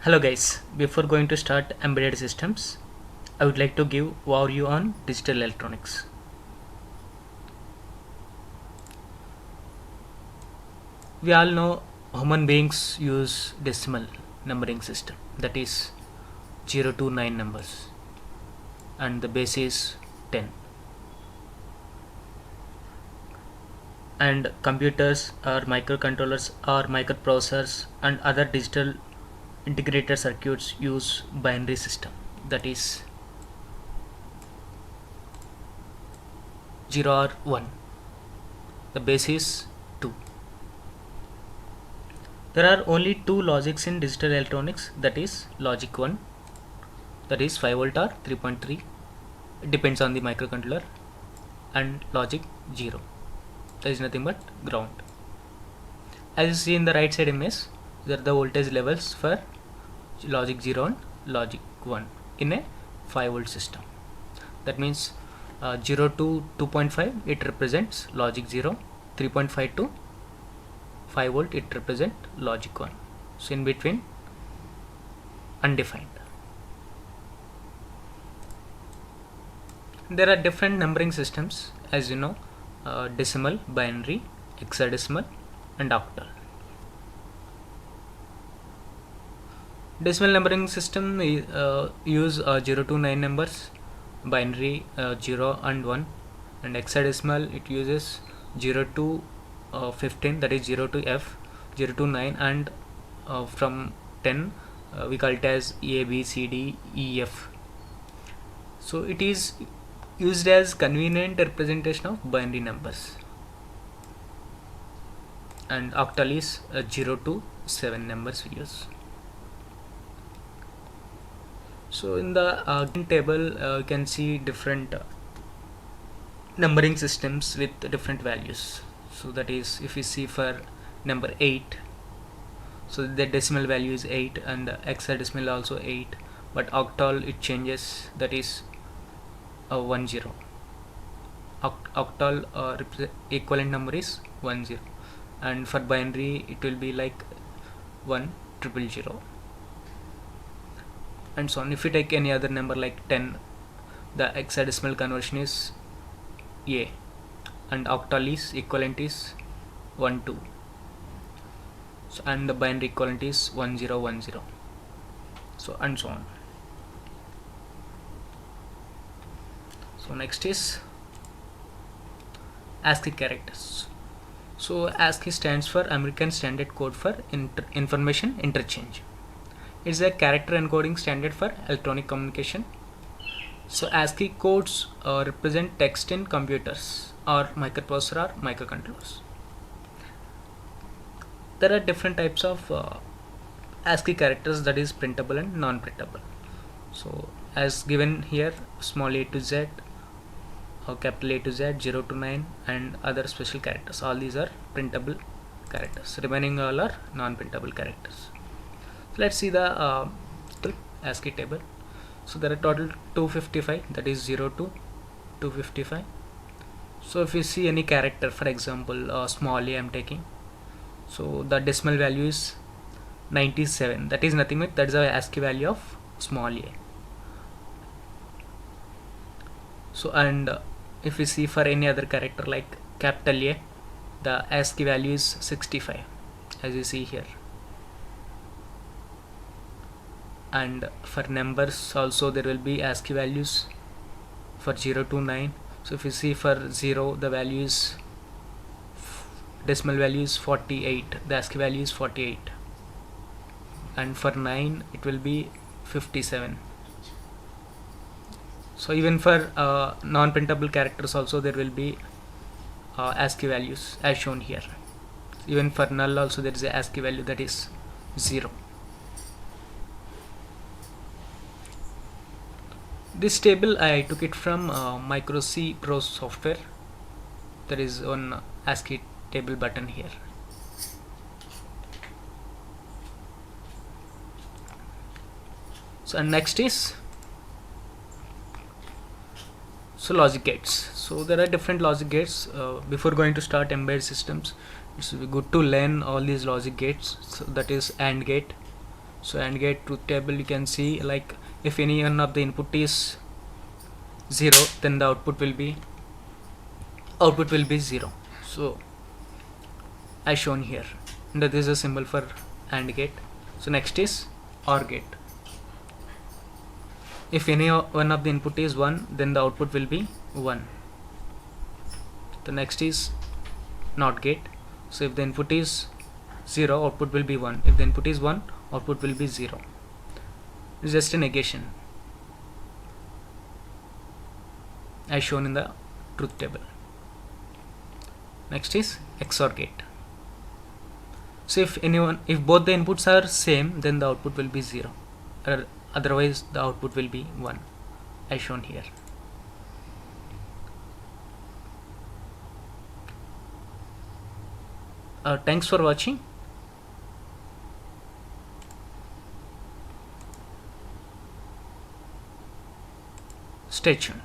Hello guys, before going to start embedded systems, I would like to give overview on digital electronics. We all know human beings use decimal numbering system, that is 0 to 9 numbers, and the base is 10. And computers or microcontrollers or microprocessors and other digital integrated circuits use binary system, that is 0 or 1. The base is 2. There are only two logics in digital electronics, that is logic 1, that is 5 volt or 3.3, it depends on the microcontroller, and logic 0, that is nothing but ground. As you see in the right side image, there are the voltage levels for logic 0 and logic 1 in a 5 volt system. That means 0 to 2.5 it represents logic 0, 3.5 to 5 volt it represent logic 1. So in between undefined. There are different numbering systems, as you know, decimal, binary, hexadecimal and octal. Decimal numbering system use 0 to 9 numbers, binary 0 and 1, and hexadecimal it uses 0 to 15, that is 0 to F, 0 to 9, and from 10 we call it as A, B, C, D, E, F. So it is used as convenient representation of binary numbers. And octal is 0 to 7 numbers we use. So in the table you can see different numbering systems with different values. So that is, if you see for number 8, so the decimal value is 8 and hexadecimal also 8, but octal it changes, that is 10. Octal equivalent number is 10, and for binary it will be like 1000, and so on. If you take any other number like 10, the hexadecimal conversion is A, and octal is equivalent is 12, so, and the binary equivalent is 1010, so and so on. So next is ASCII characters. So ASCII stands for American Standard Code for Information Interchange. It's a character encoding standard for electronic communication. So ASCII codes represent text in computers or microprocessor or microcontrollers. There are different types of ASCII characters, that is printable and non-printable. So as given here, small a to z or capital A to Z, 0 to 9 and other special characters, all these are printable characters, remaining all are non-printable characters. So let's see the ASCII table. So there are total 255, that is 0 to 255. So if you see any character, for example small a I am taking, so the decimal value is 97, that is nothing but that is the ASCII value of small a. So and if we see for any other character like capital A, the ASCII value is 65, as you see here. And for numbers also there will be ASCII values for 0 to 9. So if you see for 0, the value is decimal value is 48, the ASCII value is 48, and for 9 it will be 57. So even for non-printable characters also there will be ASCII values as shown here. Even for null also there is a ASCII value, that is 0. This table I took it from MicroC Pro software. There is one ASCII table button here. So and next is logic gates. So there are different logic gates. Before going to start embedded systems, it's good to learn all these logic gates. So that is AND gate, So AND gate truth table, you can see like if any one of the input is 0, then the output will be 0. So as shown here, and this is a symbol for AND gate. So next is OR gate. If any one of the input is 1, then the output will be 1. The next is NOT gate. So if the input is 0, output will be 1. If the input is 1, output will be 0. It's just a negation as shown in the truth table. Next is XOR gate. So if both the inputs are same, then the output will be 0, or otherwise the output will be 1 as shown here. Thanks for watching. Stay tuned.